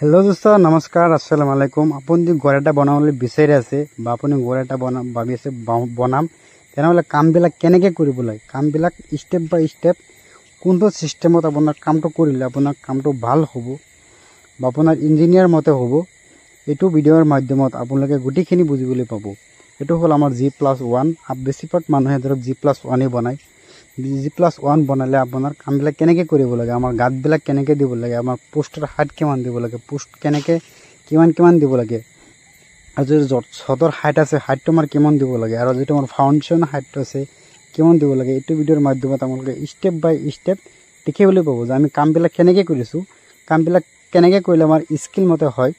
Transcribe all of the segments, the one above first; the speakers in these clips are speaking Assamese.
हेलो दोस्तों नमस्कार अस्सलाम वालेकुम। আপুনি ঘৰ এটা বনাবলৈ বিচাৰি আছে বা আপুনি ঘৰ এটা ভাবি আছে বনাম তেনেহলে কামবিলাক কেনেকৈ কৰিব লাগে, কামবিলাক স্টেপ বাই স্টেপ কোনটো সিস্টেমত আপোনাৰ কামটো কৰিলে আপোনাৰ কামটো ভাল হ'ব বা আপোনাৰ ইঞ্জিনিয়াৰ মতে হ'ব, এটো ভিডিওৰ মাধ্যমত আপোনালোকে গুটিখিনি বুজিবলৈ পাব। এটো হল আমাৰ G+1 বেছিভাগ মানুহে ধৰক G+1 বনায়। G+1 বনালে আপোনাৰ কামবিলাক কেনেকৈ কৰিব লাগে, আমাৰ গাঁতবিলাক কেনেকৈ দিব লাগে, আমাৰ পোষ্টৰ হাইট কিমান দিব লাগে, পোষ্ট কেনেকৈ কিমান দিব লাগে, আৰু যদি ছদৰ হাইট আছে হাইটটো আমাৰ কিমান দিব লাগে, আৰু যদি আমাৰ ফাউণ্ডেশ্যন হাইটটো আছে কিমান দিব লাগে, এইটো ভিডিওৰ মাধ্যমত আপোনালোকে স্টেপ বাই স্টেপ দেখিবলৈ পাব যে আমি কামবিলাক কেনেকৈ কৰিছো, কামবিলাক কেনেকৈ কৰিলে আমাৰ স্কিল মতে হয়,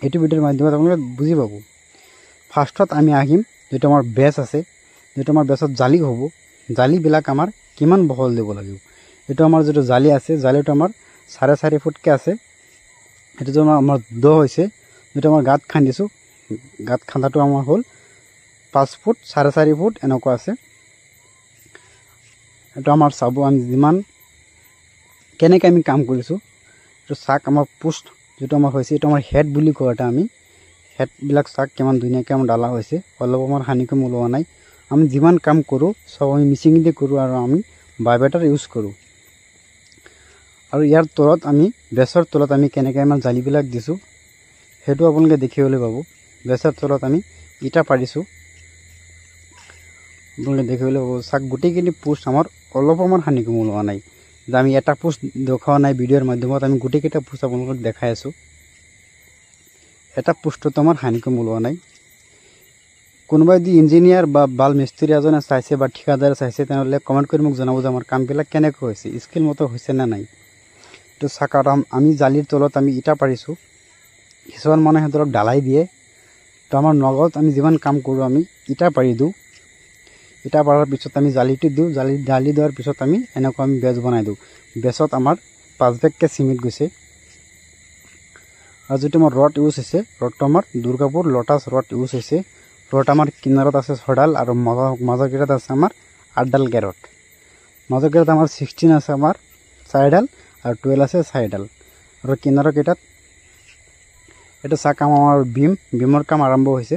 এইটো ভিডিওৰ মাধ্যমত আপোনালোকে বুজি পাব। ফাৰ্ষ্টত আমি আহিম যেটো আমাৰ বেছ আছে, যেটো আমাৰ বেছত জালি হ'ব, জালিবিলাক আমাৰ কিমান বহল দিব লাগিব। এটো আমাৰ যেটো জালি আছে জালিটো আমাৰ 4.5 ফুটকে আছে। এটো যে আমাৰ দ হৈছে, যেটো আমাৰ গাঁত খান্দিছো, গাঁত খান্দাটো আমাৰ হল 5 ফুট 4.5 ফুট এনেকুৱা আছে। এটো আমাৰ চাব আমি যিমান কেনেকৈ আমি কাম কৰিছো। এটো চাক আমাৰ পোষ্ট যেটো আমাৰ হৈছে, এটো আমাৰ হেড বুলি কয়। এটা আমি হেডবিলাক চাক কিমান ধুনীয়াকৈ আমাৰ ডালা হৈছে, অলপ আমাৰ হানিকম ওলোৱা নাই। আমি যিমান কাম কৰো সব আমি মিচিং দি কৰো আৰু আমি বাইবেটাৰ ইউজ কৰো। আৰু ইয়াৰ তলত আমি বেছৰ তলত আমি কেনেকৈ আমাৰ জালিবিলাক দিছো হেতু আপোনালোকে দেখিবলৈ পাব। বেছৰ তলত আমি ইটা পাৰিছো, আপোনালোকে দেখিবলৈ পাব। চাক গুটিখিনি পোষ্ট আমাৰ অলপ আমাৰ হানিকম ওলোৱা নাই, যে আমি এটা পোষ্ট দেখাৱা নাই ভিডিওৰ মাধ্যমত, আমি গুটিকেইটা পোষ্ট আপোনালোকক দেখাই আছো। এটা পোষ্টটো আমাৰ হানিকম ওলোৱা নাই। কোনোবাই যদি ইঞ্জিনিয়াৰ বা বাল মিস্ত্ৰী এজনে চাইছে বা ঠিকাদাৰ চাইছে তেনেহলে কমেন্ট কৰি মোক জনাব যে আমাৰ কামবিলাক কেনেকৈ হৈছে, স্কিল মতে হৈছে না নাই। তো সাকাৰাম আমি জালিৰ তলত আমি ইটা পাৰিছো, কিছুমান মানুহে ধৰক ডালাই দিয়ে। তো আমাৰ নগদ আমি যিমান কাম কৰো আমি ইটা পাৰি দিওঁ, ইটা পাৰাৰ পিছত আমি জালিটো দিওঁ, জালি দিয়াৰ পিছত আমি এনেকুৱা আমি বেছ বনাই দিওঁ। বেছত আমাৰ 5 বেগকে সিমেন্ট গৈছে। আৰু যেটো আমাৰ ৰড ইউজ হৈছে, ৰডটো আমাৰ দুৰ্গাপুৰ লটাছ ৰড ইউজ হৈছে। ৰড আমাৰ কিনাৰত আছে 6ডাল আৰু মাজৰ গেৰত আছে আমাৰ 8ডাল গেৰত। মাজৰ গেৰত আমাৰ 16 আছে আমাৰ 4ডাল আৰু 12 আছে 4ডাল। আৰু কিনাৰৰ গেটাত এটা চাক আমাৰ বিমৰ কাম আৰম্ভ হৈছে।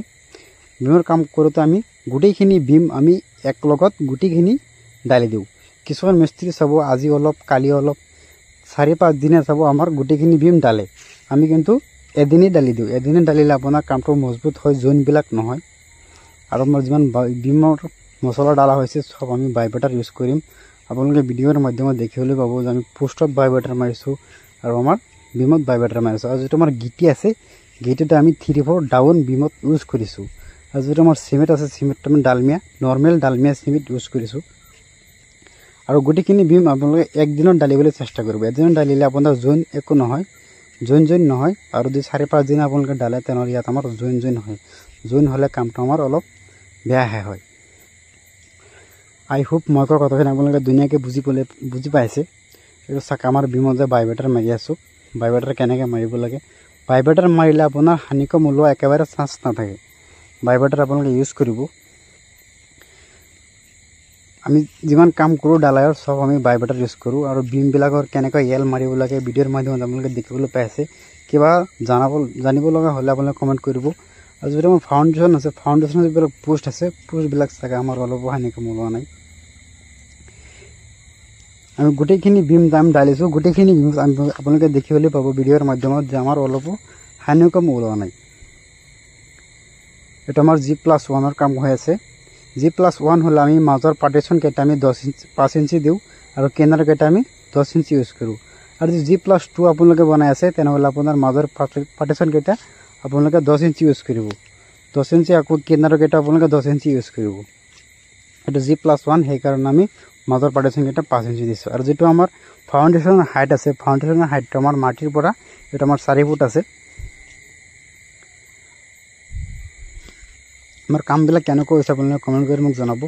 বিমৰ কাম কৰোতে আমি গুটিখিনি বিম আমি এক লগত গুটিখিনি ডালি দিওঁ। কিছুমান মিস্ত্ৰী চাব আজি অলপ কালি অলপ 4-5 দিনে চাব আমাৰ গুটিখিনি বিম ডালে, আমি কিন্তু এদিনই ডালি দিওঁ। এদিনে ডালিলে আপোনাৰ কামটো মজবুত হয়, জইনবিলাক নহয়। আৰু আমাৰ যিমান বিমৰ মছলা ডালা হৈছে সব আমি বাইবেটাৰ ইউজ কৰিম। আপোনালোকে ভিডিওৰ মাধ্যমত দেখিবলৈ পাব যে আমি পোষ্টত বাইবেটাৰ মাৰিছো আৰু আমাৰ বিমত বাইবেটাৰ মাৰিছো। আৰু যেটো আমাৰ গিটি আছে গিটিটো আমি 3-4 ডাউন বিমত ইউজ কৰিছো। আৰু যেটো আমাৰ সিমেন্ট আছে সিমেন্টটো আমি ডালমিয়া নৰমাল ডালমিয়া সিমেন্ট ইউজ কৰিছো। আৰু গুটিখিনি বিম আপোনালোকে একদিনত ডালিবলৈ চেষ্টা কৰিব। একদিনত ডালিলে আপোনাৰ জইন একো নহয়, জইন নহয়। আৰু যদি 4-5 দিন আপোনালোকে ডালে তেনেহলে ইয়াত আমাৰ জইন হয়। জইন হলে কামটো আমাৰ অলপ বেয়াহে হয়। আই হোপ মই কোৱা কথাখিনি আপোনালোকে ধুনীয়াকৈ বুজি পাইছে। এইটো চাক আমাৰ বিমত যে বাইবেটাৰ মাৰি আছো, বাইবেটাৰ কেনেকৈ মাৰিব লাগে। বাইবেটাৰ মাৰিলে আপোনাৰ হানিকম ওলোৱা একেবাৰে চান্স নাথাকে। বাইবেটাৰ আপোনালোকে ইউজ কৰিব। আমি যিমান কাম কৰো ডালায়ৰ সব আমি বাইবেটাৰ ইউজ কৰো। আৰু বিমবিলাকৰ কেনেকৈ এল মাৰিব লাগে ভিডিওৰ মাধ্যমত আপোনালোকে দেখিবলৈ পাইছে। কিবা জানিব লগা হলে আপোনালোকে কমেন্ট কৰিব। আৰু যদি আমাৰ ফাউণ্ডেশ্যন আছে, ফাউণ্ডেশ্যনৰ যিবিলাক পোষ্ট আছে পোষ্টবিলাক চাগে আমাৰ অলপ হানিকম ওলোৱা নাই। আমি গুটিখিনি বিম ডালিছো, গুটিখিনি বিম আপোনালোকে দেখিবলৈ পাব ভিডিওৰ মাধ্যমত যে আমাৰ অলপ হানিকম ওলোৱা নাই। এটা আমাৰ G+1 কাম হৈ আছে। G+1 হলে আমি মাজৰ পাৰ্টিশন কেটা আমি 5 ইঞ্চি দিও আৰু কিনাৰৰ কেটা আমি 10 ইঞ্চি ইউজ কৰো। আৰু যদি G+2 আপোনালোকে বনাই আছে তেনেহলে আপোনাৰ মাজৰ পাৰ্টিশন কেটা আপোনালোকে 10 ইঞ্চি ইউজ কৰিব। 10 ইঞ্চি আকৌ কিনাৰৰ কেটা আপোনালোকে 10 ইঞ্চি ইউজ কৰিব। এটা G+1 সেই কাৰণে আমি মাজৰ পাৰ্টিশন কেটা 5 ইঞ্চি দিছো। আৰু যেটো আমাৰ ফাউণ্ডেশ্যনৰ হাইট আছে, ফাউণ্ডেশ্যনৰ হাইটটো আমাৰ মাটিৰ পৰা এটা আমাৰ 4 ফুট আছে। আমাৰ কামবিলাক কেনেকৈ হৈছে আপোনালোকে কমেন্ট কৰি মোক জনাব।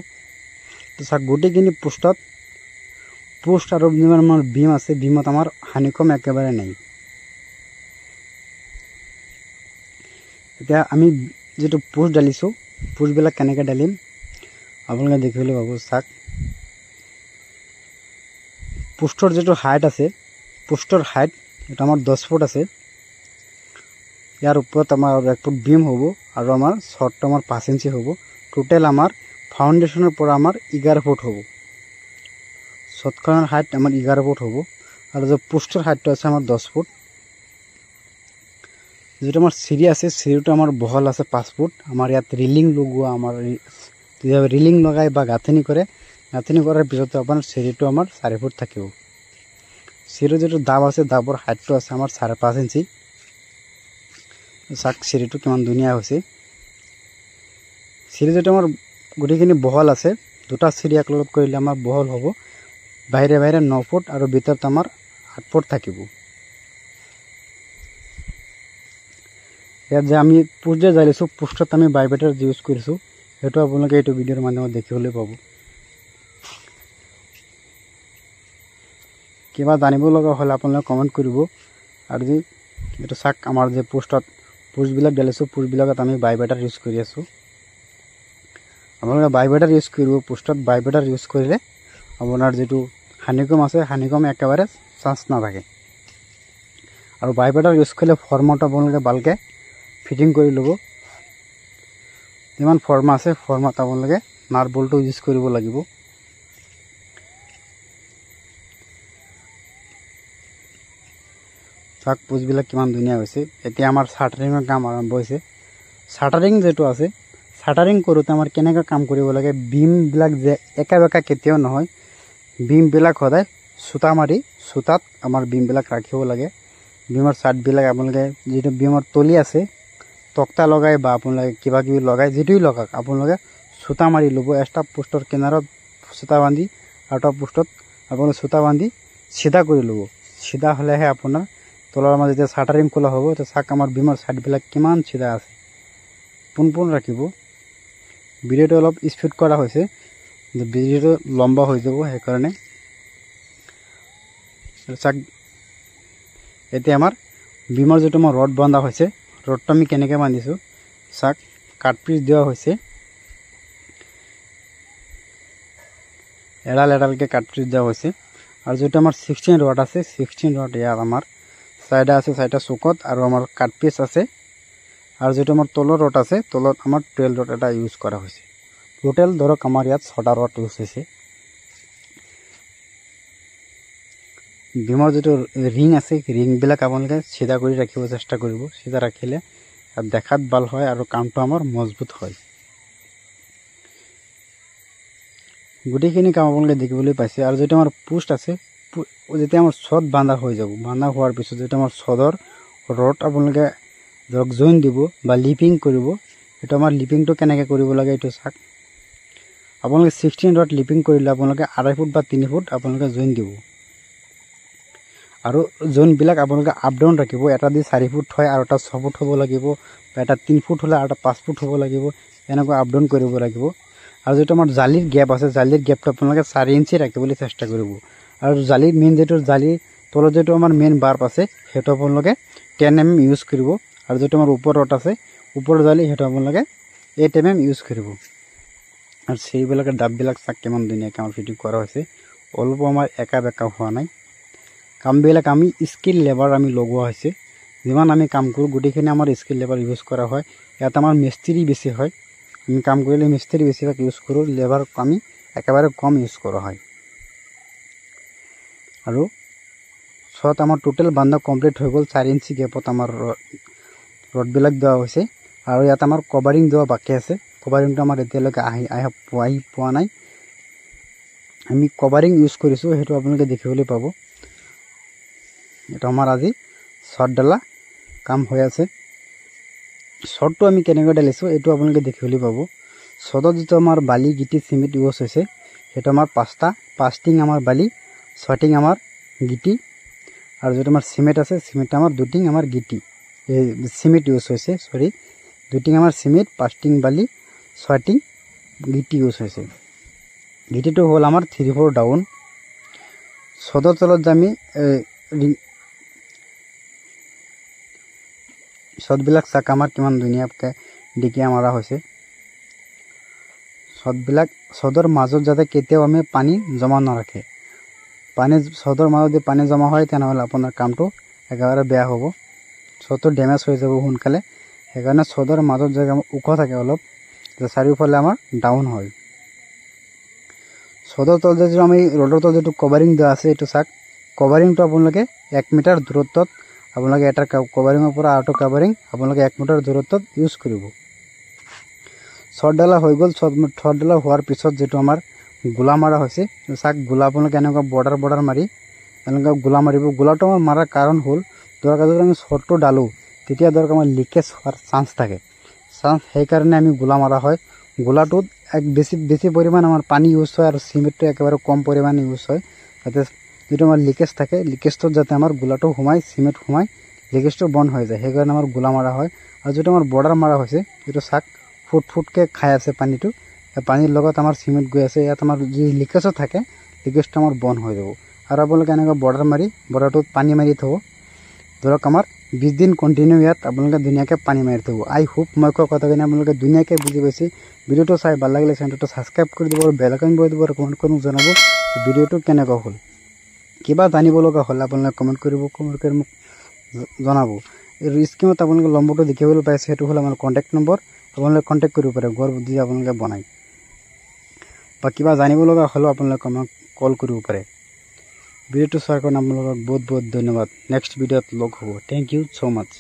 তো চাক গুটিখিনি পোষ্ট আৰু যিমান আমাৰ বিম আছে বিমত আমাৰ হানিকম একেবাৰে নাই। এতিয়া আমি যেটো পোষ্ট ডালিছো পোষ্টবিলাক কেনেকৈ ডালিম আপোনালোকে দেখিবলৈ পাব। চাক পোষ্টৰ যেটো হাইট আছে, পোষ্টৰ হাইট এটা আমাৰ 10 ফুট আছে। ইয়াৰ ওপৰত আমাৰ 1 ফুট বিম হ'ব আৰু আমাৰ ছটটো আমাৰ 5 ইঞ্চি হ'ব। টোটেল আমাৰ ফাউণ্ডেশ্যনৰ পৰা আমাৰ 11 ফুট হ'ব। ছটখনৰ হাইট আমাৰ 11 ফুট হ'ব আৰু যে পোষ্টৰ হাইটটো আছে আমাৰ 10 ফুট। যেটো আমাৰ সিঁড়ি আছে সিঁড়িটো আমাৰ বহল আছে 5 ফুট। আমাৰ ইয়াত ৰিলিং লগোৱা আমাৰ ৰিলিং লগাই বা গাঁথনি কৰে, গাঁথনি কৰাৰ পিছত আপোনাৰ সিঁড়িটো আমাৰ 4 ফুট থাকিব। সিঁড়িৰ যেটো দাব আছে দাবৰ হাইটটো আছে আমাৰ 5.5 ইঞ্চি। চাক সিঁড়িটো কিমান ধুনীয়া হৈছে। সিঁড়ি যেটো আমাৰ গুটিখিনি বহল আছে, দুটা সিঁড়ি একলগত কৰিলে আমাৰ বহল হ'ব। বাহিৰে বাহিৰে 9 ফুট আৰু ভিতৰত আমাৰ 8 ফুট থাকিব। ইয়াত যে আমি পোষ্ট যে জ্বালিছোঁ, পোষ্টত আমি বাইবেটাৰ ইউজ কৰিছোঁ, সেইটো আপোনালোকে এইটো ভিডিঅ'ৰ মাধ্যমত দেখিবলৈ পাব। কিবা জানিব লগা হ'লে আপোনালোকে কমেণ্ট কৰিব। আৰু যে এইটো চাক আমাৰ যে পোষ্টবিলাক জ্বালিছোঁ, পোষ্টবিলাকত আমি বাইবেটাৰ ইউজ কৰি আছোঁ। আপোনালোকে বাইবেটাৰ ইউজ কৰিব। পোষ্টত বাইবেটাৰ ইউজ কৰিলে আপোনাৰ যেটো হানিকম আছে, হানিকম একেবাৰে চান্স নাথাকে। আৰু বাইবেটাৰ ইউজ কৰিলে ফৰ্মাটো আপোনালোকে ভালকৈ ফিটিং কৰি ল'ব। যিমান ফৰ্মা আছে ফৰ্মাত আপোনালোকে নাট বল্টটো ইউজ কৰিব লাগিব। চাক পোষ্টবিলাক কিমান ধুনীয়া হৈছে। এতিয়া আমাৰ শাটাৰিঙৰ কাম আৰম্ভ হৈছে। শাটাৰিং যেটো আছে, শাটাৰিং কৰোঁতে আমাৰ কেনেকৈ কাম কৰিব লাগে, বিমবিলাক যে একা বেকা কেতিয়াও নহয়, বিমবিলাক সদায় সুতা মাৰি সুতাত আমাৰ বিমবিলাক ৰাখিব লাগে। বিমৰ চাইডবিলাক আপোনালোকে যেটো বিমৰ তলি আছে তক্তা লগাই বা আপোনালোকে কিবা কিবি লগাই যেটোই লগাক আপোনালোকে সুতা মাৰি ল'ব। এটা পোষ্টৰ কিনাৰত সুতা বান্ধি আৰু এটা পোষ্টত আপোনালোকে সুতা বান্ধি সিধা কৰি ল'ব। সিধা হ'লেহে আপোনাৰ তলৰ আমাৰ যেতিয়া শাটাৰিং খোলা হ'ব, তো চাক আমাৰ বিমৰ চাইডবিলাক কিমান সিধা আছে। পোন ৰাখিব। ভিডিঅ'টো অলপ স্পীড কৰা হৈছে, ভিডিঅ'টো লম্বা হৈ যাব সেইকাৰণে। চাক এতিয়া আমাৰ বিমৰ যেটো আমাৰ ৰড বন্ধা হৈছে, ৰডটো আমি কেনেকৈ বান্ধিছোঁ চাক, কাঠপিচ দিয়া হৈছে, এডালকৈ কাঠপিচ দিয়া হৈছে। আৰু যেটো আমাৰ 16 ৰড আছে, 16 ৰড ইয়াত আমাৰ চাইডা আছে, চাইডা চুকত আৰু আমাৰ কাঠপিচ আছে। আৰু যেটো আমাৰ তলৰ ৰড আছে, তলত আমাৰ 12 ৰড এটা ইউজ কৰা হৈছে। টোটেল ধৰক আমাৰ ইয়াত 6টা ৰড ইউজ হৈছে। বিমৰ যেটো ৰিং আছে, ৰিংবিলাক আপোনালোকে সিধা কৰি ৰাখিব চেষ্টা কৰিব। সিধা ৰাখিলে দেখাত ভাল হয় আৰু কামটো আমাৰ মজবুত হয়। গোটেইখিনি কাম আপোনালোকে দেখিবলৈ পাইছে। আৰু যেটো আমাৰ পোষ্ট আছে, যেতিয়া আমাৰ ছদ বান্ধা হৈ যাব, বান্ধা হোৱাৰ পিছত যেটো আমাৰ ছদৰ ৰড আপোনালোকে ধৰক জইন দিব বা লিপিং কৰিব। এইটো আমাৰ লিপিংটো কেনেকৈ কৰিব লাগে এইটো চাক। আপোনালোকে 16 ৰড লিপিং কৰিলে আপোনালোকে 2.5 ফুট বা 3 ফুট আপোনালোকে জইন দিব। আৰু জইনবিলাক আপোনালোকে আপ ডাউন ৰাখিব। এটা দি 4 ফুট হয় আৰু এটা 6 ফুট হ'ব লাগিব, বা এটা 3 ফুট হ'লে আৰু এটা 5 ফুট হ'ব লাগিব, এনেকৈ আপ ডাউন কৰিব লাগিব। আৰু যেটো আমাৰ জালিৰ গেপ আছে, জালিৰ গেপটো আপোনালোকে 4 ইঞ্চি ৰাখিবলৈ চেষ্টা কৰিব। আৰু জালিৰ মেইন যেটো জালিৰ তলত যেটো আমাৰ মেইন বাৰ্ব আছে, সেইটো আপোনালোকে 10 mm ইউজ কৰিব। আৰু যেটো আমাৰ ওপৰত আছে, ওপৰৰ জালি, সেইটো আপোনালোকে 8 mm ইউজ কৰিব। আৰু সেইবিলাকে ডাববিলাক চাক কিমান ধুনীয়াকৈ আমাৰ ফিটিং কৰা হৈছে। অলপো আমাৰ একা বেকা হোৱা নাই। কামবিলাক আমি স্কিল লেবাৰ আমি লগোৱা হৈছে। যিমান আমি কাম কৰোঁ গোটেইখিনি আমাৰ স্কিল লেবাৰ ইউজ কৰা হয়। ইয়াত আমাৰ মিস্ত্ৰী বেছি হয়, আমি কাম কৰিলে মিস্ত্ৰী বেছিভাগ ইউজ কৰোঁ, লেবাৰ আমি একেবাৰে কম ইউজ কৰা হয়। আৰু ছট আমাৰ টোটেল বান্ধা কমপ্লিট হৈ গ'ল। 4 ইঞ্চি গেপত আমাৰ ৰডবিলাক দিয়া হৈছে। আৰু ইয়াত আমাৰ কভাৰিং দিয়া বাকী আছে। কভাৰিংটো আমাৰ এতিয়ালৈকে আহি পোৱা নাই। আমি কভাৰিং ইউজ কৰিছোঁ, সেইটো আপোনালোকে দেখিবলৈ পাব। এটা আমাৰ আজি ছট ডালা কাম হৈ আছে। ছটটো আমি কেনেকৈ ঢালিছোঁ এইটো আপোনালোকে দেখিবলৈ পাব। ছটত যেটো আমাৰ বালি, গিটি, চিমেণ্ট ইউজ হৈছে, সেইটো আমাৰ 5 টিং আমাৰ বালি, 6 টিং আমাৰ গিটি, আৰু যেটো আমাৰ চিমেণ্ট আছে, চিমেণ্ট আমাৰ 2 টিং আমাৰ গিটি, চিমেণ্ট ইউজ হৈছে, 2 টিং আমাৰ চিমেণ্ট, 5 টিং বালি, 6 টিং গিটি ইউজ হৈছে। গিটিটো হ'ল আমাৰ 3-4 ডাউন। ছটৰ তলত যে আমি ছটবিলাক চাক আমাৰ কিমান ধুনীয়াকৈ ডিকিয়া মাৰা হৈছে। ছটৰ মাজত যাতে কেতিয়াও আমি পানী জমা নাৰাখে। ছটৰ মাজত যদি পানী জমা হয় তেনেহ'লে আপোনাৰ কামটো একেবাৰে বেয়া হ'ব। ছদটো ডেমেজ হৈ যাব সোনকালে সেইকাৰণে ছদৰ মাজত জেগা ওখ থাকে অলপ যে চাৰিওফালে আমাৰ ডাউন হয় ছদৰ তল যে আমি ৰডৰ তল যেটো কভাৰিং দিয়া আছে এইটো চাক কভাৰিংটো আপোনালোকে 1 মিটাৰ দূৰত্বত আপোনালোকে এটা কভাৰিঙৰ পৰা আউট কভাৰিং আপোনালোকে 1 মিটাৰ দূৰত্বত ইউজ কৰিব ছডালা হৈ গ'ল ছডালা হোৱাৰ পিছত যেটো আমাৰ গোলা মাৰা হৈছে চাক গোলা আপোনালোকে এনেকুৱা বৰ্ডাৰ মাৰি এনেকুৱা গোলা মাৰিব গোলাটো আমাৰ মাৰাৰ কাৰণ হ'ল দৰকাৰ যদি আমি ছডটো ডালো তেতিয়া দৰকাৰ আমাৰ লিকেজ হোৱাৰ চান্স থাকে সেই কাৰণে আমি গোলা মাৰা হয় গোলাটোত এক বেছি পৰিমাণ আমাৰ পানী ইউজ হয় আৰু সিমেন্টটো একেবাৰে কম পৰিমাণে ইউজ হয় যাতে যেটো আমাৰ লিকেজ থাকে লিকেজটো যাতে আমাৰ গোলাটো ঘুমাই সিমেন্ট ঘুমাই লিকেজটো বন্ধ হৈ যায় সেই কাৰণে আমাৰ গোলা মাৰা হয় আৰু যেটো আমাৰ বৰ্ডাৰ মাৰা হৈছে যেটো চাক ফুটকে খাই আছে পানীটো এই পানীৰ লগত আমাৰ সিমেন্ট গৈ আছে ইয়াত আমাৰ যি লিকেজটো থাকে লিকেজটো আমাৰ বন্ধ হৈ যাব আৰু আপোনালোকে এনেকুৱা বৰ্ডাৰ মাৰি বৰ্ডাৰটোত পানী মাৰি থব ধৰক আমাৰ 20 দিন কন্টিনিউ ইয়াত আপোনালোকে ধুনীয়াকৈ পানী মাৰি থব আই হোপ মই কোৱা কথাখিনি আপোনালোকে ধুনীয়াকৈ বুজি পাইছে ভিডিওটো চাই ভাল লাগিলে চেনেলটো সাবস্ক্ৰাইব কৰি দিব আৰু বেল আইকন বজাই দিব আৰু কমেন্ট কৰি জনাব ভিডিওটো কেনেকুৱা হ'ল কিবা জানিব লগা হলে আপোনালোকে কমেন্ট কৰি মোক জনাব এই স্ক্ৰীনত আপোনালোকে নম্বৰটো দেখিবলৈ পাইছে সেইটো হ'ল আমাৰ কন্টাক্ট নম্বৰ আপোনালোকে কন্টাক্ট কৰিব পাৰে ঘৰ বুজি আপোনালোকে বনাই বা কিবা জানিব লগা হলে আপোনালোকে কল কৰিব পাৰে ভিডিওটো চোৱাৰ কাৰণে আপোনালোকক বহুত ধন্যবাদ নেক্সট ভিডিওত লগ হ'ব থ্যাংক ইউ সো মাচ